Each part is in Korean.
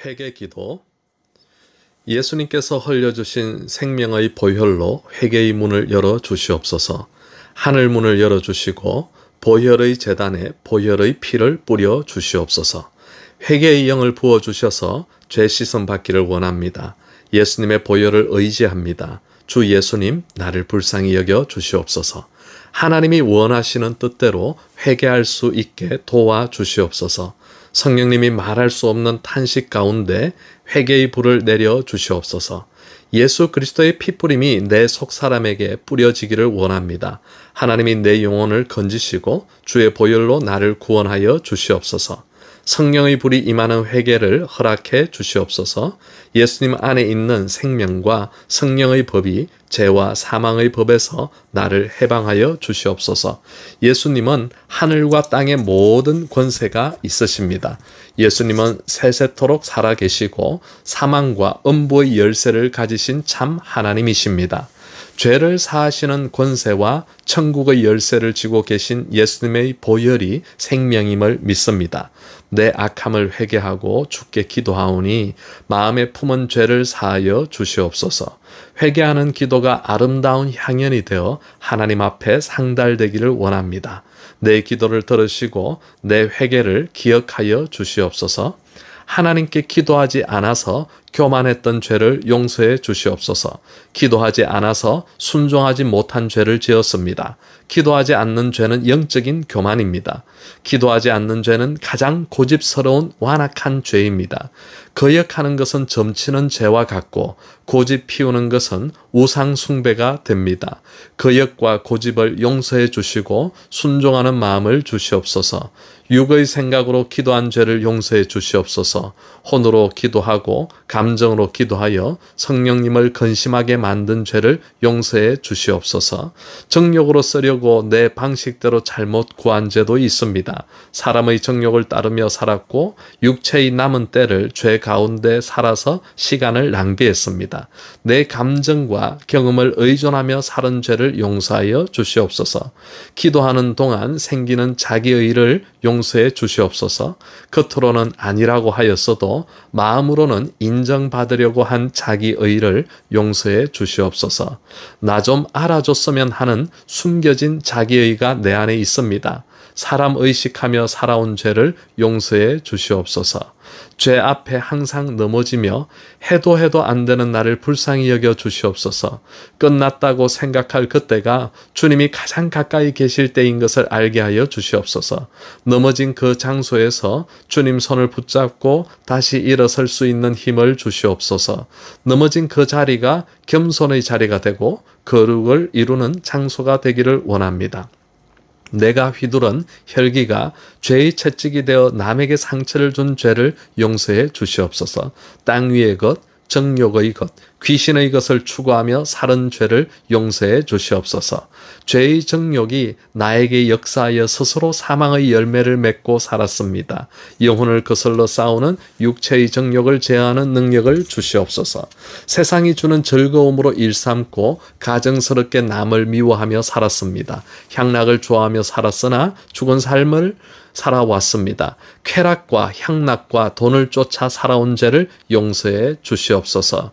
회개기도. 예수님께서 흘려주신 생명의 보혈로 회개의 문을 열어 주시옵소서. 하늘 문을 열어 주시고 보혈의 제단에 보혈의 피를 뿌려 주시옵소서. 회개의 영을 부어 주셔서 죄 씻음 받기를 원합니다. 예수님의 보혈을 의지합니다. 주 예수님, 나를 불쌍히 여겨 주시옵소서. 하나님이 원하시는 뜻대로 회개할 수 있게 도와 주시옵소서. 성령님이 말할 수 없는 탄식 가운데 회개의 불을 내려 주시옵소서. 예수 그리스도의 피뿌림이 내 속사람에게 뿌려지기를 원합니다. 하나님이 내 영혼을 건지시고 주의 보혈로 나를 구원하여 주시옵소서. 성령의 불이 임하는 회개를 허락해 주시옵소서. 예수님 안에 있는 생명과 성령의 법이 죄와 사망의 법에서 나를 해방하여 주시옵소서. 예수님은 하늘과 땅의 모든 권세가 있으십니다. 예수님은 세세토록 살아계시고 사망과 음부의 열쇠를 가지신 참 하나님이십니다. 죄를 사하시는 권세와 천국의 열쇠를 쥐고 계신 예수님의 보혈이 생명임을 믿습니다. 내 악함을 회개하고 주께 기도하오니 마음에 품은 죄를 사하여 주시옵소서. 회개하는 기도가 아름다운 향연이 되어 하나님 앞에 상달되기를 원합니다. 내 기도를 들으시고 내 회개를 기억하여 주시옵소서. 하나님께 기도하지 않아서 교만했던 죄를 용서해 주시옵소서. 기도하지 않아서 순종하지 못한 죄를 지었습니다. 기도하지 않는 죄는 영적인 교만입니다. 기도하지 않는 죄는 가장 고집스러운 완악한 죄입니다. 거역하는 것은 점치는 죄와 같고 고집 피우는 것은 우상 숭배가 됩니다. 거역과 고집을 용서해 주시고 순종하는 마음을 주시옵소서. 육의 생각으로 기도한 죄를 용서해 주시옵소서. 혼으로 기도하고 감정으로 기도하여 성령님을 근심하게 만든 죄를 용서해 주시옵소서. 정욕으로 쓰려고 내 방식대로 잘못 구한 죄도 있습니다. 사람의 정욕을 따르며 살았고 육체의 남은 때를 죄 가운데 살아서 시간을 낭비했습니다. 내 감정과 경험을 의존하며 살은 죄를 용서하여 주시옵소서. 기도하는 동안 생기는 자기의를 용서해 주시옵소서. 겉으로는 아니라고 하였어도 마음으로는 인정받으려고 한 자기의를 용서해 주시옵소서. 나 좀 알아줬으면 하는 숨겨진 자기의가 내 안에 있습니다. 사람 의식하며 살아온 죄를 용서해 주시옵소서. 죄 앞에 항상 넘어지며 해도 안 되는 나를 불쌍히 여겨 주시옵소서. 끝났다고 생각할 그때가 주님이 가장 가까이 계실 때인 것을 알게 하여 주시옵소서. 넘어진 그 장소에서 주님 손을 붙잡고 다시 일어설 수 있는 힘을 주시옵소서. 넘어진 그 자리가 겸손의 자리가 되고 거룩을 이루는 장소가 되기를 원합니다. 내가 휘두른 혈기가 죄의 채찍이 되어 남에게 상처를 준 죄를 용서해 주시옵소서. 땅 위의 것, 정욕의 것, 귀신의 것을 추구하며 살은 죄를 용서해 주시옵소서. 죄의 정욕이 나에게 역사하여 스스로 사망의 열매를 맺고 살았습니다. 영혼을 거슬러 싸우는 육체의 정욕을 제어하는 능력을 주시옵소서. 세상이 주는 즐거움으로 일삼고 가정스럽게 남을 미워하며 살았습니다. 향락을 좋아하며 살았으나 죽은 삶을 살아왔습니다. 쾌락과 향락과 돈을 쫓아 살아온 죄를 용서해 주시옵소서.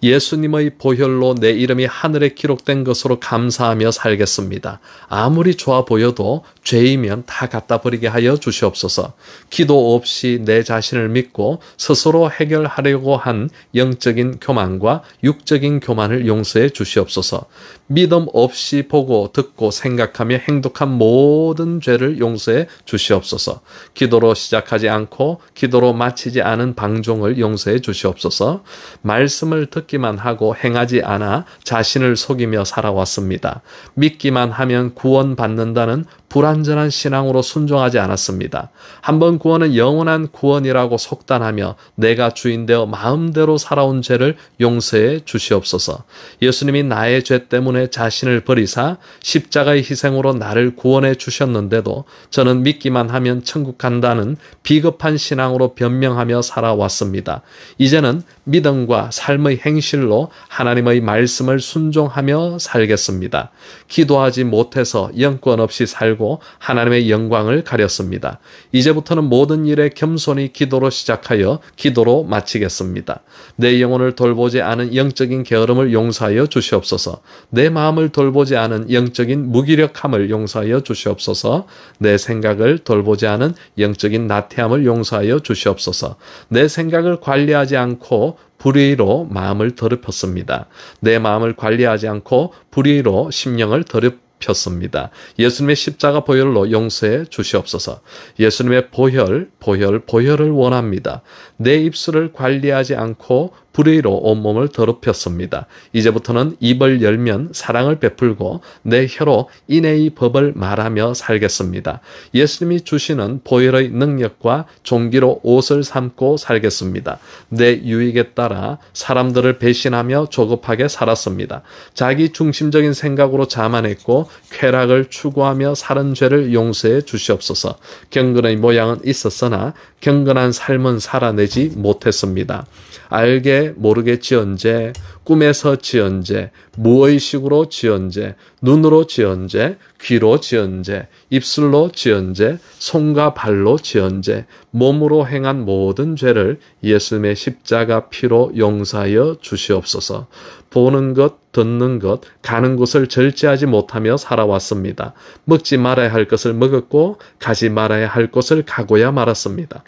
예수님의 보혈로 내 이름이 하늘에 기록된 것으로 감사하며 살겠습니다. 아무리 좋아 보여도 죄이면 다 갖다 버리게 하여 주시옵소서. 기도 없이 내 자신을 믿고 스스로 해결하려고 한 영적인 교만과 육적인 교만을 용서해 주시옵소서. 믿음 없이 보고 듣고 생각하며 행동한 모든 죄를 용서해 주시옵소서. 기도로 시작하지 않고 기도로 마치지 않은 방종을 용서해 주시옵소서. 말씀을 듣기만 하고 행하지 않아 자신을 속이며 살아왔습니다. 믿기만 하면 구원받는다는 불완전한 신앙으로 순종하지 않았습니다. 한번 구원은 영원한 구원이라고 속단하며 내가 주인되어 마음대로 살아온 죄를 용서해 주시옵소서. 예수님이 나의 죄 때문에 자신을 버리사 십자가의 희생으로 나를 구원해 주셨는데도 저는 믿기만 하면 천국 간다는 비겁한 신앙으로 변명하며 살아왔습니다. 이제는 믿음과 삶의 행실로 하나님의 말씀을 순종하며 살겠습니다. 기도하지 못해서 영권 없이 살고 살고 하나님의 영광을 가렸습니다. 이제부터는 모든 일에 겸손히 기도로 시작하여 기도로 마치겠습니다. 내 영혼을 돌보지 않은 영적인 게으름을 용서하여 주시옵소서. 내 마음을 돌보지 않은 영적인 무기력함을 용서하여 주시옵소서. 내 생각을 돌보지 않은 영적인 나태함을 용서하여 주시옵소서. 내 생각을 관리하지 않고 불의로 마음을 더럽혔습니다. 내 마음을 관리하지 않고 불의로 심령을 더럽혔습니다. 예수님의 십자가 보혈로 용서해 주시옵소서. 예수님의 보혈을 원합니다. 내 입술을 관리하지 않고 불의로 온몸을 더럽혔습니다. 이제부터는 입을 열면 사랑을 베풀고 내 혀로 인애의 법을 말하며 살겠습니다. 예수님이 주시는 보혈의 능력과 종기로 옷을 삼고 살겠습니다. 내 유익에 따라 사람들을 배신하며 조급하게 살았습니다. 자기 중심적인 생각으로 자만했고 쾌락을 추구하며 살은 죄를 용서해 주시옵소서. 경건의 모양은 있었으나 경건한 삶은 살아내지 못했습니다. 알게 모르게 지은 죄, 꿈에서 지은 죄, 무의식으로 지은 죄, 눈으로 지은 죄, 귀로 지은 죄, 입술로 지은 죄, 손과 발로 지은 죄, 몸으로 행한 모든 죄를 예수님의 십자가 피로 용서하여 주시옵소서. 보는 것, 듣는 것, 가는 곳을 절제하지 못하며 살아왔습니다. 먹지 말아야 할 것을 먹었고 가지 말아야 할 곳을 가고야 말았습니다.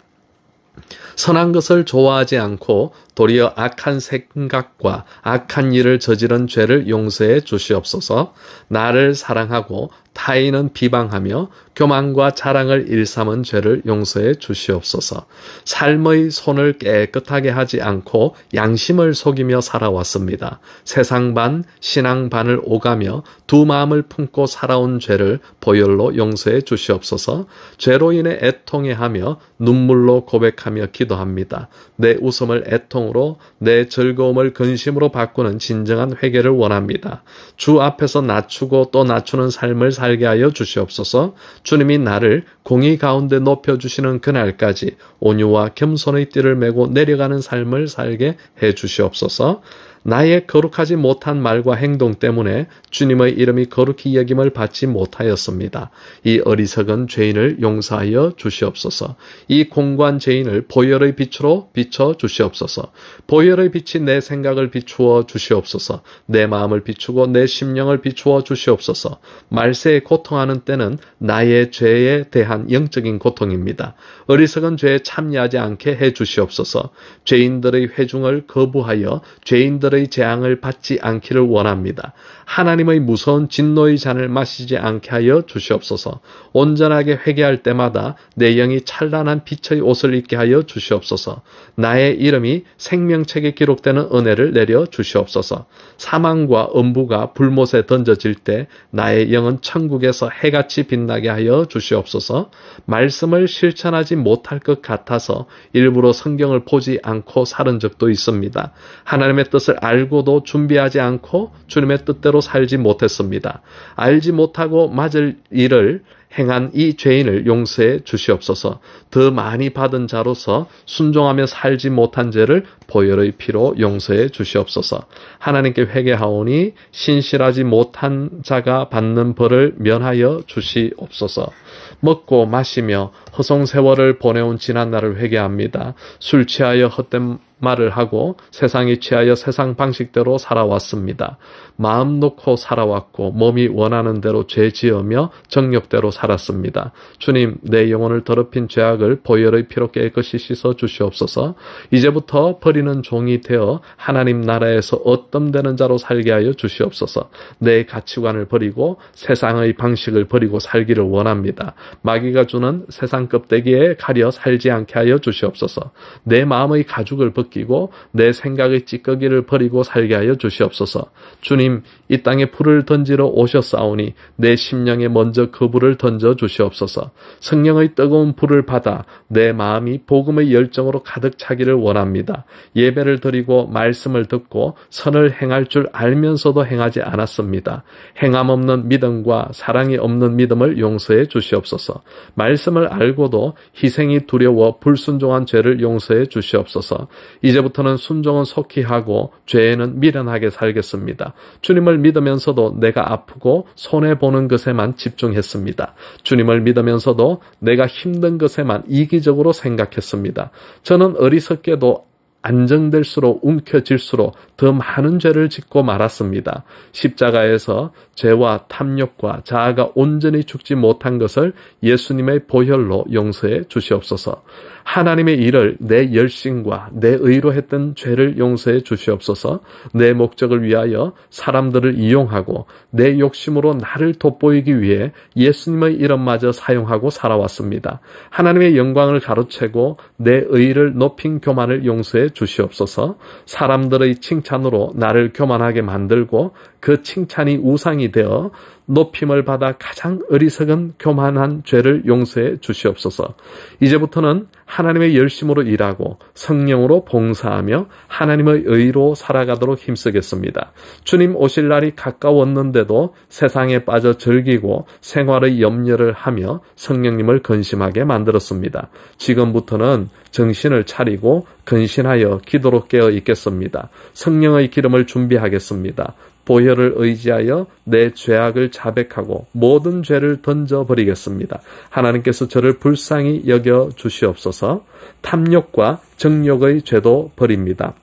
선한 것을 좋아하지 않고 도리어 악한 생각과 악한 일을 저지른 죄를 용서해 주시옵소서. 나를 사랑하고 타인은 비방하며 교만과 자랑을 일삼은 죄를 용서해 주시옵소서. 삶의 손을 깨끗하게 하지 않고 양심을 속이며 살아왔습니다. 세상 반, 신앙 반을 오가며 두 마음을 품고 살아온 죄를 보혈로 용서해 주시옵소서. 죄로 인해 애통해하며 눈물로 고백하며 기도합니다. 내 웃음을 애통으로, 내 즐거움을 근심으로 바꾸는 진정한 회개를 원합니다. 주 앞에서 낮추고 또 낮추는 삶을 살게 하여 주시옵소서. 주님이 나를 공의 가운데 높여주시는 그날까지 온유와 겸손의 띠를 메고 내려가는 삶을 살게 해 주시옵소서. 나의 거룩하지 못한 말과 행동 때문에 주님의 이름이 거룩히 여김을 받지 못하였습니다. 이 어리석은 죄인을 용서하여 주시옵소서. 이 공고한 죄인을 보혈의 빛으로 비춰 주시옵소서. 보혈의 빛이 내 생각을 비추어 주시옵소서. 내 마음을 비추고 내 심령을 비추어 주시옵소서. 말세에 고통하는 때는 나의 죄에 대한 영적인 고통입니다. 어리석은 죄에 참여하지 않게 해 주시옵소서. 죄인들의 회중을 거부하여 죄인들의 재앙을 받지 않기를 원합니다. 하나님의 무서운 진노의 잔을 마시지 않게 하여 주시옵소서. 온전하게 회개할 때마다 내 영이 찬란한 빛의 옷을 입게 하여 주시옵소서. 나의 이름이 생명책에 기록되는 은혜를 내려 주시옵소서. 사망과 음부가 불못에 던져질 때 나의 영은 천국에서 해같이 빛나게 하여 주시옵소서. 말씀을 실천하지 못할 것 같아서 일부러 성경을 보지 않고 살은 적도 있습니다. 하나님의 뜻을 알고도 준비하지 않고 주님의 뜻대로 살지 못했습니다. 알지 못하고 맞을 일을 행한 이 죄인을 용서해 주시옵소서. 더 많이 받은 자로서 순종하며 살지 못한 죄를 보혈의 피로 용서해 주시옵소서. 하나님께 회개하오니 신실하지 못한 자가 받는 벌을 면하여 주시옵소서. 먹고 마시며 허송세월을 보내온 지난 날을 회개합니다. 술 취하여 헛된 말을 하고 세상이 취하여 세상 방식대로 살아왔습니다. 마음 놓고 살아왔고 몸이 원하는 대로 죄 지으며 정욕대로 살았습니다. 주님, 내 영혼을 더럽힌 죄악을 보혈의 피로 깨끗이 씻어 주시옵소서. 이제부터 버리는 종이 되어 하나님 나라에서 얻덤되는 자로 살게 하여 주시옵소서. 내 가치관을 버리고 세상의 방식을 버리고 살기를 원합니다. 마귀가 주는 세상 껍데기에 가려 살지 않게 하여 주시옵소서. 내 마음의 가죽을 벗기고 내 생각의 찌꺼기를 버리고 살게 하여 주시옵소서. 주님, 이 땅에 불을 던지러 오셨사오니 내 심령에 먼저 그 불을 던져 주시옵소서. 성령의 뜨거운 불을 받아 내 마음이 복음의 열정으로 가득 차기를 원합니다. 예배를 드리고 말씀을 듣고 선을 행할 줄 알면서도 행하지 않았습니다. 행함 없는 믿음과 사랑이 없는 믿음을 용서해 주시옵소서. 말씀을 알고도 희생이 두려워 불순종한 죄를 용서해 주시옵소서. 이제부터는 순종은 속히 하고 죄에는 미련하게 살겠습니다. 주님을 믿으면서도 내가 아프고 손해보는 것에만 집중했습니다. 주님을 믿으면서도 내가 힘든 것에만 이기적으로 생각했습니다. 저는 어리석게도 안정될수록 움켜질수록 더 많은 죄를 짓고 말았습니다. 십자가에서 죄와 탐욕과 자아가 온전히 죽지 못한 것을 예수님의 보혈로 용서해 주시옵소서. 하나님의 일을 내 열심과 내 의로 했던 죄를 용서해 주시옵소서. 내 목적을 위하여 사람들을 이용하고 내 욕심으로 나를 돋보이기 위해 예수님의 이름마저 사용하고 살아왔습니다. 하나님의 영광을 가로채고 내 의를 높인 교만을 용서해 주시옵소서. 사람들의 칭찬으로 나를 교만하게 만들고 그 칭찬이 우상이 되어 높임을 받아 가장 어리석은 교만한 죄를 용서해 주시옵소서. 이제부터는 하나님의 열심으로 일하고 성령으로 봉사하며 하나님의 의로 살아가도록 힘쓰겠습니다. 주님 오실 날이 가까웠는데도 세상에 빠져 즐기고 생활의 염려를 하며 성령님을 근심하게 만들었습니다. 지금부터는 정신을 차리고 근신하여 기도로 깨어 있겠습니다. 성령의 기름을 준비하겠습니다. 보혈을 의지하여 내 죄악을 자백하고 모든 죄를 던져버리겠습니다. 하나님께서 저를 불쌍히 여겨 주시옵소서. 탐욕과 정욕의 죄도 버립니다.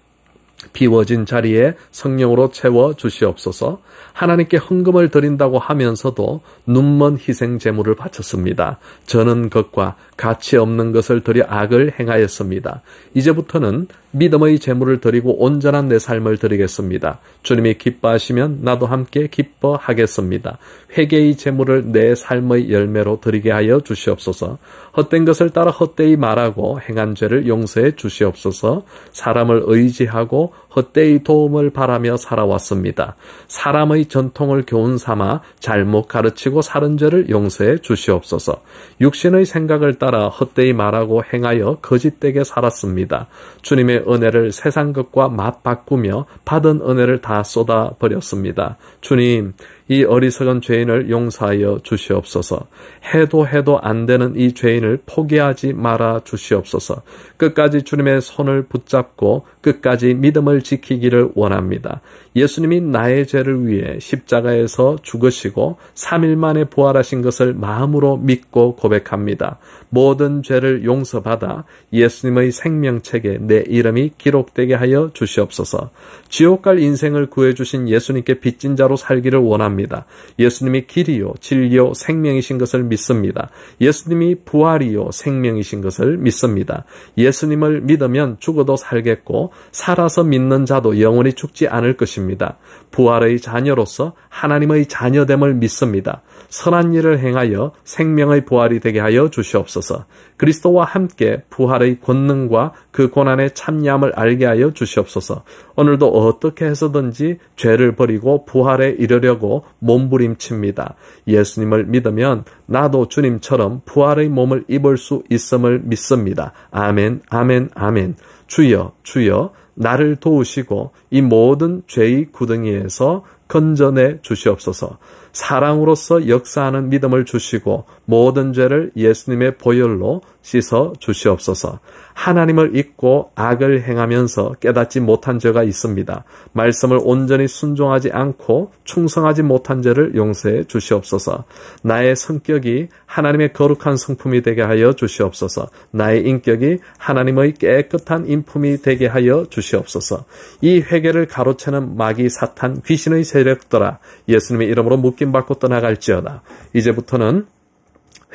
비워진 자리에 성령으로 채워 주시옵소서. 하나님께 헌금을 드린다고 하면서도 눈먼 희생 제물을 바쳤습니다. 저는 것과 가치 없는 것을 드려 악을 행하였습니다. 이제부터는 믿음의 제물을 드리고 온전한 내 삶을 드리겠습니다. 주님이 기뻐하시면 나도 함께 기뻐하겠습니다. 회개의 제물을 내 삶의 열매로 드리게 하여 주시옵소서. 헛된 것을 따라 헛되이 말하고 행한 죄를 용서해 주시옵소서. 사람을 의지하고 헛되이 도움을 바라며 살아왔습니다. 사람의 전통을 교훈 삼아 잘못 가르치고 살은 죄를 용서해 주시옵소서. 육신의 생각을 따라 헛되이 말하고 행하여 거짓되게 살았습니다. 주님의 은혜를 세상 것과 맞바꾸며 받은 은혜를 다 쏟아버렸습니다. 주님, 이 어리석은 죄인을 용서하여 주시옵소서. 해도 안 되는 이 죄인을 포기하지 말아 주시옵소서. 끝까지 주님의 손을 붙잡고 끝까지 믿음을 지키기를 원합니다. 예수님이 나의 죄를 위해 십자가에서 죽으시고 3일 만에 부활하신 것을 마음으로 믿고 고백합니다. 모든 죄를 용서받아 예수님의 생명책에 내 이름이 기록되게 하여 주시옵소서. 지옥 갈 인생을 구해주신 예수님께 빚진 자로 살기를 원합니다. 예수님이 길이요 진리요 생명이신 것을 믿습니다. 예수님이 부활이요 생명이신 것을 믿습니다. 예수님을 믿으면 죽어도 살겠고 살아서 믿는 자도 영원히 죽지 않을 것입니다. 부활의 자녀로서 하나님의 자녀됨을 믿습니다. 선한 일을 행하여 생명의 부활이 되게 하여 주시옵소서. 그리스도와 함께 부활의 권능과 그 고난의 참여함을 알게 하여 주시옵소서. 오늘도 어떻게 해서든지 죄를 버리고 부활에 이르려고 몸부림칩니다. 예수님을 믿으면 나도 주님처럼 부활의 몸을 입을 수 있음을 믿습니다. 아멘, 아멘, 아멘. 주여, 주여, 나를 도우시고 이 모든 죄의 구덩이에서 건져내 주시옵소서. 사랑으로서 역사하는 믿음을 주시고 모든 죄를 예수님의 보혈로 씻어 주시옵소서. 하나님을 잊고 악을 행하면서 깨닫지 못한 죄가 있습니다. 말씀을 온전히 순종하지 않고 충성하지 못한 죄를 용서해 주시옵소서. 나의 성격이 하나님의 거룩한 성품이 되게 하여 주시옵소서. 나의 인격이 하나님의 깨끗한 인품이 되게 하여 주시옵소서. 이 회개를 가로채는 마귀 사탄 귀신의 세력들아 예수님의 이름으로 묶임받고 떠나갈지어다. 이제부터는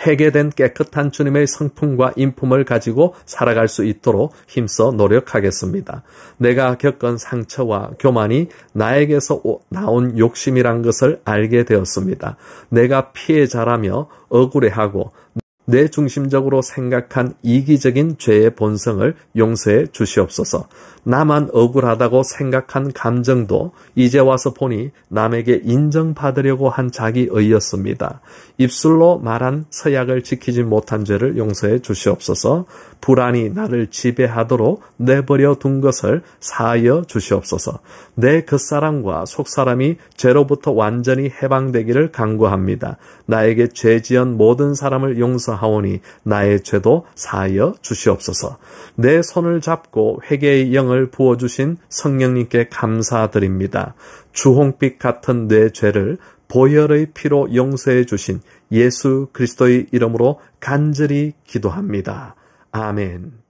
회개된 깨끗한 주님의 성품과 인품을 가지고 살아갈 수 있도록 힘써 노력하겠습니다. 내가 겪은 상처와 교만이 나에게서 나온 욕심이란 것을 알게 되었습니다. 내가 피해자라며 억울해하고 내 중심적으로 생각한 이기적인 죄의 본성을 용서해 주시옵소서. 나만 억울하다고 생각한 감정도 이제 와서 보니 남에게 인정받으려고 한 자기의였습니다. 입술로 말한 서약을 지키지 못한 죄를 용서해 주시옵소서. 불안이 나를 지배하도록 내버려 둔 것을 사하여 주시옵소서. 내 겉사람과 속사람이 죄로부터 완전히 해방되기를 간구합니다. 나에게 죄 지은 모든 사람을 용서 하오니 나의 죄도 사하여 주시옵소서. 내 손을 잡고 회개의 영을 부어주신 성령님께 감사드립니다. 주홍빛 같은 내 죄를 보혈의 피로 용서해 주신 예수 그리스도의 이름으로 간절히 기도합니다. 아멘.